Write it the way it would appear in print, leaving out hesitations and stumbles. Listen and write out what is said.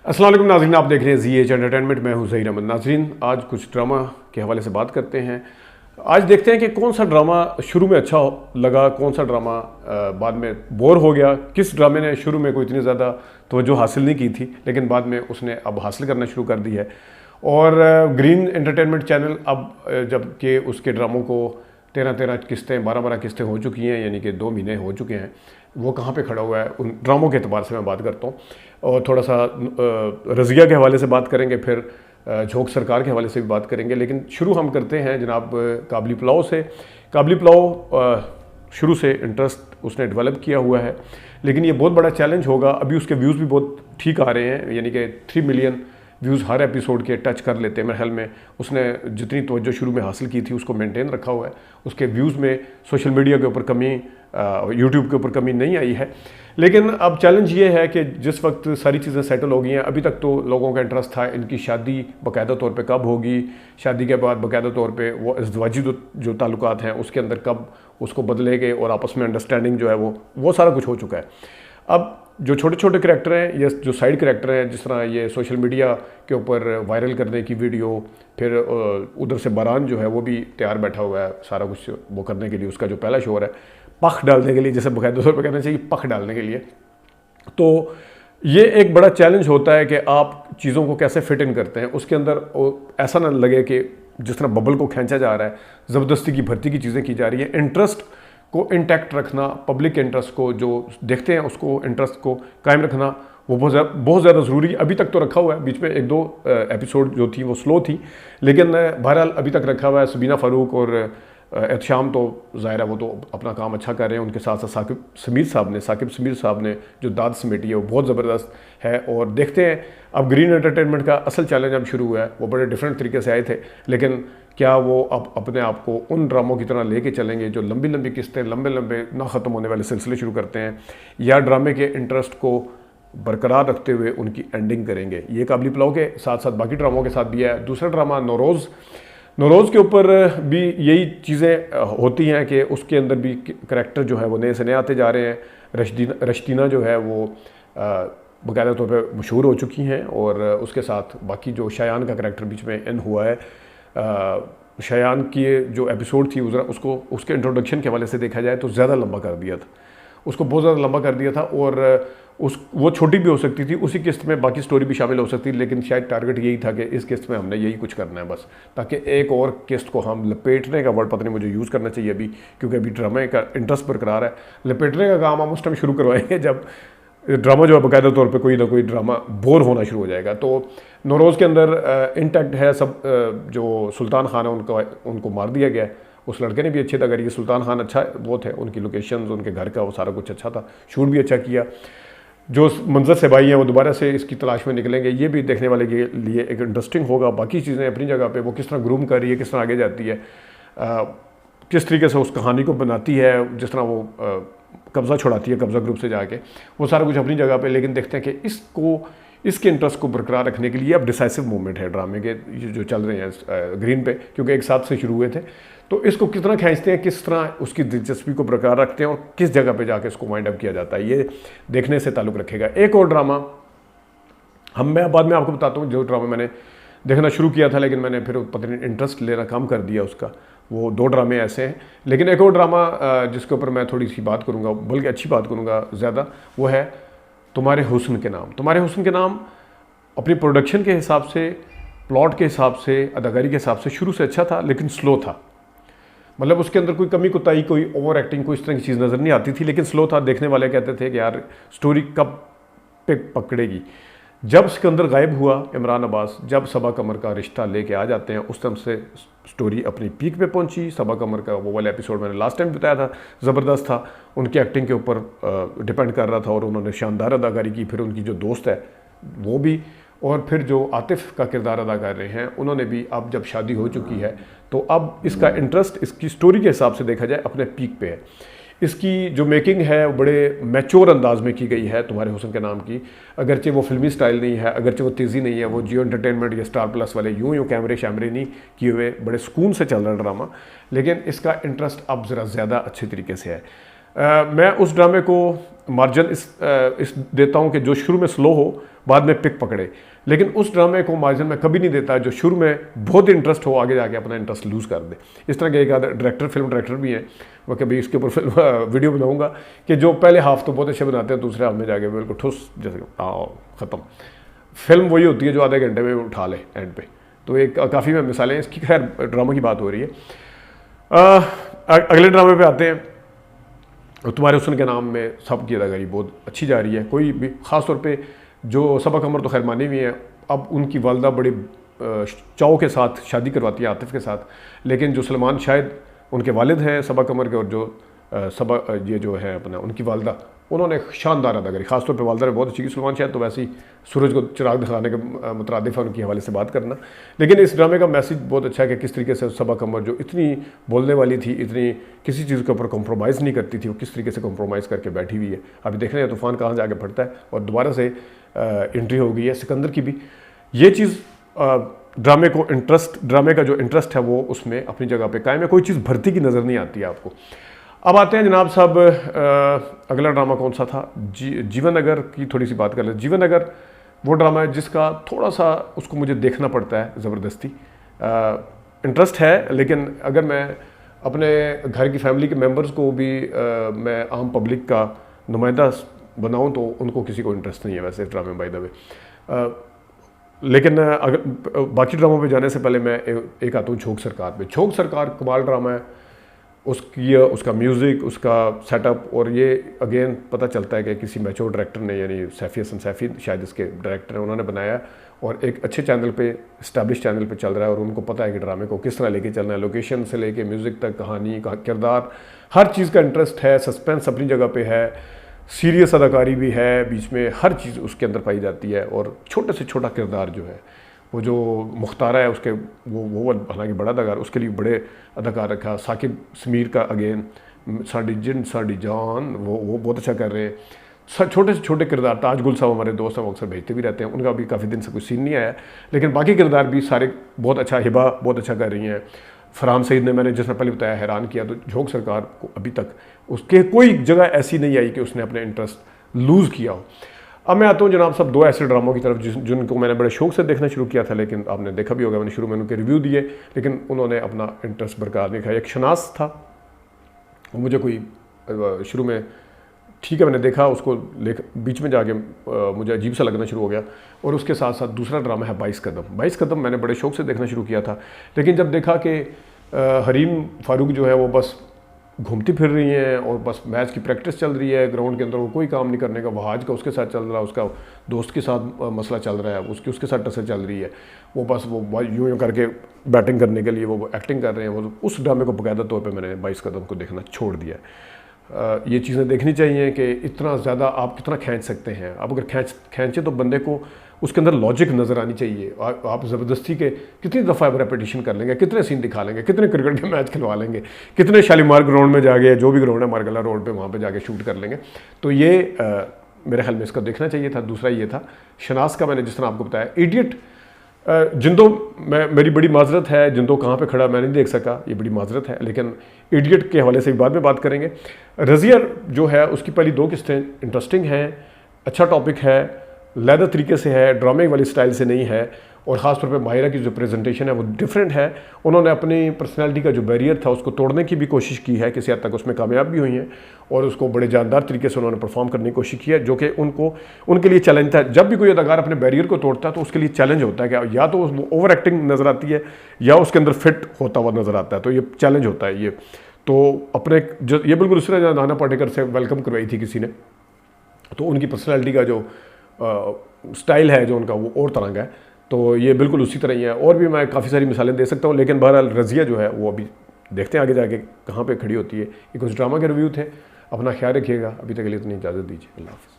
السلام علیکم ناظرین، آپ دیکھ رہے ہیں زی ایچ انٹرٹینمنٹ. میں ہوں ظہیر احمد. ناظرین، آج کچھ ڈرامہ کے حوالے سے بات کرتے ہیں. آج دیکھتے ہیں کہ کون سا ڈرامہ شروع میں اچھا لگا، کون سا ڈرامہ بعد میں بور ہو گیا. کس ڈرامے نے شروع میں کوئی اتنی زیادہ توجہ حاصل نہیں کی تھی لیکن بعد میں اس نے اب حاصل کرنا شروع کر دی ہے. اور گرین انٹرٹینمنٹ چینل اب جب کہ اس کے ڈراموں کو 13 قسطیں 12 قسطیں ہو چکی ہیں، یعنی کہ 2 مہینے ہو چکے ہیں، وہ کہاں پہ کھڑا ہوا ہے ان ڈراموں کے اعتبار سے میں بات کرتا ہوں. اور تھوڑا سا رضیہ کے حوالے سے بات کریں گے، پھر جھونک سرکار کے حوالے سے بھی بات کریں گے. لیکن شروع ہم کرتے ہیں جناب قابلی پلاؤ سے. قابلی پلاؤ شروع سے انٹرسٹ اس نے ڈیولپ کیا ہوا ہے، لیکن یہ بہت بڑا چیلنج ہوگا. ابھی اس کے ویوز بھی بہت ٹھیک آ رہے ہیں، یعنی کہ 3 ملین ویوز ہر ایپیسوڈ کے ٹچ کر لیتے ہیں. میرے خیال میں اس نے جتنی توجہ شروع میں حاصل کی تھی اس کو مینٹین رکھا ہوا ہے. اس کے ویوز میں سوشل میڈیا کے اوپر کمی، یوٹیوب کے اوپر کمی نہیں آئی ہے. لیکن اب چیلنج یہ ہے کہ جس وقت ساری چیزیں سیٹل ہو گئی ہیں، ابھی تک تو لوگوں کا انٹرسٹ تھا ان کی شادی باقاعدہ طور پہ کب ہوگی، شادی کے بعد باقاعدہ طور پہ وہ ازدواجی جو تعلقات ہیں اس کے اندر کب اس کو بدلے گے اور آپس میں انڈرسٹینڈنگ جو ہے وہ سارا کچھ ہو چکا ہے. اب جو چھوٹے چھوٹے کریکٹر ہیں یا جو سائیڈ کریکٹر ہیں، جس طرح یہ سوشل میڈیا کے اوپر وائرل کرنے کی ویڈیو، پھر ادھر سے باران جو ہے وہ بھی تیار بیٹھا ہوا ہے سارا کچھ وہ کرنے کے لیے. اس کا جو پہلا شو ہے پخ ڈالنے کے لیے، جیسے باقاعدہ طور پہ کہنا چاہیے پخ ڈالنے کے لیے. تو یہ ایک بڑا چیلنج ہوتا ہے کہ آپ چیزوں کو کیسے فٹ ان کرتے ہیں. اس کے اندر ایسا نہ لگے کہ جس طرح ببل کو کھینچا جا رہا ہے، زبردستی کی بھرتی کی چیزیں کی جا رہی ہیں. انٹرسٹ کو انٹیکٹ رکھنا، پبلک انٹرسٹ کو جو دیکھتے ہیں اس کو انٹرسٹ کو قائم رکھنا وہ بہت زیادہ ضروری ہے. ابھی تک تو رکھا ہوا ہے، بیچ میں 1-2 ایپیسوڈ جو تھی وہ سلو تھی، لیکن بہرحال ابھی تک رکھا ہوا ہے. سبینہ فاروق اور احتشام تو ظاہر ہے وہ تو اپنا کام اچھا کر رہے ہیں. ان کے ساتھ ساتھ ثاقب سمیر صاحب نے جو داد سمیٹی ہے وہ بہت زبردست ہے. اور دیکھتے ہیں اب گرین انٹرٹینمنٹ کا اصل چیلنج اب شروع ہوا ہے. وہ بڑے ڈیفرنٹ طریقے سے آئے تھے، لیکن کیا وہ اب اپنے آپ کو ان ڈراموں کی طرح لے کے چلیں گے جو لمبی قسطیں لمبے نہ ختم ہونے والے سلسلے شروع کرتے ہیں، یا ڈرامے کے انٹرسٹ کو برقرار رکھتے ہوئے ان کی اینڈنگ کریں گے. یہ قابلی پلاؤ کے ساتھ ساتھ باقی ڈراموں کے ساتھ بھی ہے. دوسرا ڈرامہ نوروز کے اوپر بھی یہی چیزیں ہوتی ہیں کہ اس کے اندر بھی کریکٹر جو ہے وہ نئے سے نئے آتے جا رہے ہیں. رشدینہ جو ہے وہ باقاعدہ طور پہ مشہور ہو چکی ہیں، اور اس کے ساتھ باقی جو شایان کا کریکٹر بیچ میں ان ہوا ہے. شایان کی جو ایپیسوڈ تھی اس کے انٹروڈکشن کے حوالے سے دیکھا جائے تو زیادہ لمبا کر دیا تھا، اس کو بہت زیادہ لمبا کر دیا تھا. اور وہ چھوٹی بھی ہو سکتی تھی، اسی قسط میں باقی سٹوری بھی شامل ہو سکتی تھی، لیکن شاید ٹارگٹ یہی تھا کہ اس قسط میں ہم نے یہی کچھ کرنا ہے بس، تاکہ ایک اور قسط کو ہم لپیٹنے کا ورڈ پتہ نہیں مجھے یوز کرنا چاہیے ابھی، کیونکہ ابھی ڈرامے کا انٹرسٹ برقرار ہے. لپیٹنے کا کام ہم اس ٹائم شروع کروائیں گے جب ڈرامہ جو ہے باقاعدہ طور پہ کوئی نہ کوئی ڈرامہ بور ہونا شروع ہو جائے گا. تو نوروز کے اندر انٹیکٹ ہے سب. جو سلطان خان ہے ان کو مار دیا گیا ہے. اس لڑکے نے بھی اچھے تھا، اگر یہ سلطان خان اچھا وہ تھے، ان کی لوکیشنز، ان کے گھر کا وہ سارا کچھ اچھا تھا، شوٹ بھی اچھا کیا. جو منظر سے بھائی ہیں وہ دوبارہ سے اس کی تلاش میں نکلیں گے، یہ بھی دیکھنے والے کے لیے ایک انٹرسٹنگ ہوگا. باقی چیزیں اپنی جگہ پہ، وہ کس طرح گروم کر رہی ہے، کس طرح آگے جاتی ہے، کس طریقے سے اس کہانی کو بناتی ہے، جس طرح وہ قبضہ چھڑاتی ہے قبضہ گروپ سے جا کے، وہ سارا کچھ اپنی جگہ پہ. لیکن دیکھتے ہیں کہ اس کے انٹرسٹ کو برقرار رکھنے کے لیے اب ڈیسائسو موومنٹ ہے ڈرامے کے جو چل رہے ہیں گرین پہ، کیونکہ ایک ساتھ سے شروع ہوئے تھے. تو اس کو کس طرح کھینچتے ہیں، کس طرح اس کی دلچسپی کو برقرار رکھتے ہیں، اور کس جگہ پہ جا کے اس کو وائنڈ اپ کیا جاتا ہے، یہ دیکھنے سے تعلق رکھے گا. ایک اور ڈرامہ میں بعد میں آپ کو بتاتا ہوں جو ڈرامہ میں نے دیکھنا شروع کیا تھا، لیکن میں نے پھر پتہ نہیں انٹرسٹ لینا کم کر دیا اس کا. وہ 2 ڈرامے ایسے ہیں. لیکن ایک اور ڈرامہ جس کے اوپر میں تھوڑی سی بات کروں گا، بلکہ اچھی بات کروں گا زیادہ، وہ ہے تمہارے حسن کے نام. تمہارے حسن کے نام اپنی پروڈکشن کے حساب سے، پلاٹ کے حساب سے، اداکاری کے حساب سے شروع سے اچھا تھا، لیکن سلو تھا. مطلب اس کے اندر کوئی کمی کوتاہی، کوئی اوور ایکٹنگ، کوئی اس طرح کی چیز نظر نہیں آتی تھی، لیکن سلو تھا. دیکھنے والے کہتے تھے کہ یار سٹوری کب پکڑے گی. جب سکندر غائب ہوا، عمران عباس جب صبا قمر کا رشتہ لے کے آ جاتے ہیں، اس ٹائم سے سٹوری اپنی پیک پہ پہنچی. صبا قمر کا وہ والا ایپیسوڈ میں نے لاسٹ ٹائم بتایا تھا، زبردست تھا. ان کی ایکٹنگ کے اوپر ڈپینڈ کر رہا تھا، اور انہوں نے شاندار اداکاری کی. پھر ان کی جو دوست ہے وہ بھی، اور پھر جو عاطف کا کردار ادا کر رہے ہیں انہوں نے بھی، اب جب شادی ہو چکی ہے تو اب اس کا انٹرسٹ اس کی سٹوری کے حساب سے دیکھا جائے اپنے پیک پہ ہے. اس کی جو میکنگ ہے وہ بڑے میچور انداز میں کی گئی ہے تمہارے حسن کے نام کی. اگرچہ وہ فلمی سٹائل نہیں ہے، اگرچہ وہ تیزی نہیں ہے، وہ جیو انٹرٹینمنٹ یا سٹار پلس والے یوں کیمرے شیمرے نہیں کیے ہوئے، بڑے سکون سے چل رہا ڈرامہ. لیکن اس کا انٹرسٹ اب ذرا زیادہ اچھے طریقے سے ہے. میں اس ڈرامے کو مارجن اس دیتا ہوں کہ جو شروع میں سلو ہو بعد میں پک پکڑے، لیکن اس ڈرامے کو مارجن میں کبھی نہیں دیتا جو شروع میں بہت انٹرسٹ ہو آگے جا کے اپنا انٹرسٹ لوز کر دے۔ اس طرح کے ایک ڈائریکٹر، فلم ڈائریکٹر بھی ہیں، وہ کبھی اس کے اوپر ویڈیو بناؤں گا، کہ جو پہلے ہاف تو بہت اچھے بناتے ہیں، دوسرے ہاف میں جا کے بالکل ٹھوس جیسے ختم۔ فلم وہی ہوتی ہے جو آدھے گھنٹے میں اٹھا لے اینڈ پہ۔ تو ایک کافی میں مثالیں اس کی، خیر ڈرامہ کی بات ہو رہی ہے۔ اگلے ڈرامے پہ آتے ہیں۔ تمہارے حسن کے نام میں سب کی اداکاری بہت اچھی جا رہی ہے، کوئی بھی خاص طور پہ جو سبا قمر تو خیر مانی ہوئی ہیں، اب ان کی والدہ بڑے چاؤ کے ساتھ شادی کرواتی ہے عاطف کے ساتھ، لیکن جو سلمان شاہد ان کے والد ہیں سبا قمر کے، اور جو سبا یہ جو ہے اپنا ان کی والدہ، انہوں نے شاندار اداکاری، خاص طور پہ والدہ نے بہت اچھی کی۔ سلمان شاہد تو ویسے ہی سورج کو چراغ دکھانے کے مترادف ہے ان کے حوالے سے بات کرنا، لیکن اس ڈرامے کا میسج بہت اچھا ہے کہ کس طریقے سے سبا قمر جو اتنی بولنے والی تھی، اتنی کسی چیز کے اوپر کمپرومائز نہیں کرتی تھی، وہ کس طریقے سے کمپرومائز کر کے بیٹھی ہوئی ہے۔ ابھی دیکھ رہے ہیں طوفان کہاں جا کے پھٹتا ہے، اور دوبارہ سے انٹری ہو گئی ہے سکندر کی بھی۔ یہ چیز ڈرامے کا جو انٹرسٹ ہے وہ اس میں اپنی جگہ پہ قائم ہے، کوئی چیز بھرتی کی نظر نہیں آتی ہے آپ کو۔ اب آتے ہیں جناب صاحب، اگلا ڈرامہ کون سا تھا؟ جیون نگر کی تھوڑی سی بات کر لیں۔ جیون نگر وہ ڈرامہ ہے جس کا تھوڑا سا اس کو مجھے دیکھنا پڑتا ہے زبردستی، انٹرسٹ ہے، لیکن اگر میں اپنے گھر کی فیملی کے ممبرز کو بھی میں عام پبلک کا نمائندہ بناؤں تو ان کو کسی کو انٹرسٹ نہیں ہے ویسے اس ڈرامے میں، بائی دا وے۔ لیکن اگر باقی ڈراموں پہ جانے سے پہلے میں ایک آتا ہوں جھونک سرکار پہ۔ جھونک سرکار کمال ڈرامہ ہے، اس کا میوزک، اس کا سیٹ اپ، اور یہ اگین پتہ چلتا ہے کہ کسی میچور ڈائریکٹر نے، یعنی سیفی حسن سیفی شاید اس کے ڈائریکٹر ہیں، انہوں نے بنایا، اور ایک اچھے چینل پہ، اسٹیبلش چینل پہ چل رہا ہے، اور ان کو پتہ ہے کہ ڈرامے کو کس طرح لے کے چلنا ہے، لوکیشن سے لے کے میوزک تک، کہانی کا کردار، ہر چیز کا انٹرسٹ ہے، سسپینس اپنی جگہ پہ ہے، سیریس اداکاری بھی ہے بیچ میں، ہر چیز اس کے اندر پائی جاتی ہے، اور چھوٹے سے چھوٹا کردار جو ہے، وہ جو مختارہ ہے اس کے، وہ حالانکہ بڑا اداکار، اس کے لیے بڑے اداکار رکھا، ثاقب سمیر کا اگین ساڈی جن ساڈی جان، وہ بہت اچھا کر رہے ہیں۔ چھوٹے سے چھوٹے کردار، تاج گل صاحب ہمارے دوست ہیں، وہ اکثر بھیجتے بھی رہتے ہیں، ان کا بھی کافی دن سے کوئی سین نہیں آیا، لیکن باقی کردار بھی سارے بہت اچھا، ہبا بہت اچھا کر رہی ہیں، فرحان سعید نے، میں نے جس میں پہلے بتایا، حیران کیا۔ تو جھونک سرکار کو ابھی تک اس کے کوئی جگہ ایسی نہیں آئی کہ اس نے اپنے انٹرسٹ لوز کیا ہو۔ اب میں آتا ہوں جناب صاحب دو ایسے ڈراموں کی طرف جن کو میں نے بڑے شوق سے دیکھنا شروع کیا تھا، لیکن آپ نے دیکھا بھی ہوگا، میں نے شروع میں ان کے ریویو دیے، لیکن انہوں نے اپنا انٹرسٹ برقرار نہیں رکھا۔ ایک شناس تھا، مجھے کوئی شروع میں ٹھیک ہے میں نے دیکھا اس کو، بیچ میں جا کے مجھے عجیب سا لگنا شروع ہو گیا، اور اس کے ساتھ ساتھ دوسرا ڈرامہ ہے 22 قدم۔ 22 قدم میں نے بڑے شوق سے دیکھنا شروع کیا تھا، لیکن جب دیکھا کہ حریم فاروق جو ہے وہ بس گھومتی پھر رہی ہیں، اور بس میچ کی پریکٹس چل رہی ہے گراؤنڈ کے اندر، وہ کوئی کام نہیں کرنے کا، وہاج کا اس کے ساتھ چل رہا ہے، اس کا دوست کے ساتھ مسئلہ چل رہا ہے، اس کے ساتھ ٹسل چل رہی ہے، وہ بس وہ یوں کر کے بیٹنگ کرنے کے لیے وہ ایکٹنگ کر رہے ہیں، وہ اس ڈرامے کو باقاعدہ طور پہ میں نے 22 قدم کو دیکھنا چھوڑ دیا ہے۔ یہ چیزیں دیکھنی چاہیے کہ اتنا زیادہ آپ کتنا کھینچ سکتے ہیں، آپ اگر کھینچیں تو بندے کو اس کے اندر لاجک نظر آنی چاہیے، آپ زبردستی کے کتنی دفعہ ریپیٹیشن کر لیں گے، کتنے سین دکھا لیں گے، کتنے کرکٹ کے میچ کھلوا لیں گے، کتنے شالیمار گراؤنڈ میں جا کے، جو بھی گراؤنڈ ہے مارگلہ روڈ پہ، وہاں پہ جا کے شوٹ کر لیں گے۔ تو یہ میرے خیال میں اس کا دیکھنا چاہیے تھا۔ دوسرا یہ تھا شناس کا، میں نے جس طرح آپ کو بتایا، ایڈیٹ جندو، میری بڑی معذرت ہے، جندو کہاں پہ کھڑا میں نہیں دیکھ سکا، یہ بڑی معذرت ہے، لیکن ایڈیٹ کے حوالے سے بعد میں بات کریں گے۔ رضیہ جو ہے اس کی پہلی 2 قسطیں انٹرسٹنگ ہیں، اچھا ٹاپک ہے، لیدر طریقے سے ہے، ڈرامے والی سٹائل سے نہیں ہے، اور خاص طور پہ ماہرہ کی جو پریزنٹیشن ہے وہ ڈیفرنٹ ہے، انہوں نے اپنی پرسنالٹی کا جو بیریئر تھا اس کو توڑنے کی بھی کوشش کی ہے، کسی حد تک اس میں کامیاب بھی ہوئی ہیں، اور اس کو بڑے جاندار طریقے سے انہوں نے پرفارم کرنے کی کوشش کی ہے، جو کہ ان کے لیے چیلنج تھا۔ جب بھی کوئی اداکار اپنے بیریئر کو توڑتا ہے تو اس کے لیے چیلنج ہوتا ہے کہ یا تو وہ اوور ایکٹنگ نظر آتی ہے، یا اس کے اندر فٹ ہوتا ہوا نظر آتا ہے، تو یہ چیلنج ہوتا ہے۔ یہ تو اپنے یہ بالکل اس طرح نانا پاٹیکر سے ویلکم کروائی تھی کسی نے، تو ان کی پرسنالٹی کا جو سٹائل ہے جو ان کا وہ اور طرح کا ہے، تو یہ بالکل اسی طرح ہی ہے۔ اور بھی میں کافی ساری مثالیں دے سکتا ہوں، لیکن بہرحال رضیہ جو ہے وہ ابھی دیکھتے ہیں آگے جا کے کہاں پہ کھڑی ہوتی ہے۔ یہ کچھ ڈرامہ کے ریویو تھے، اپنا خیال رکھیے گا، ابھی تک کے لیے اتنی اجازت دیجیے، اللہ حافظ۔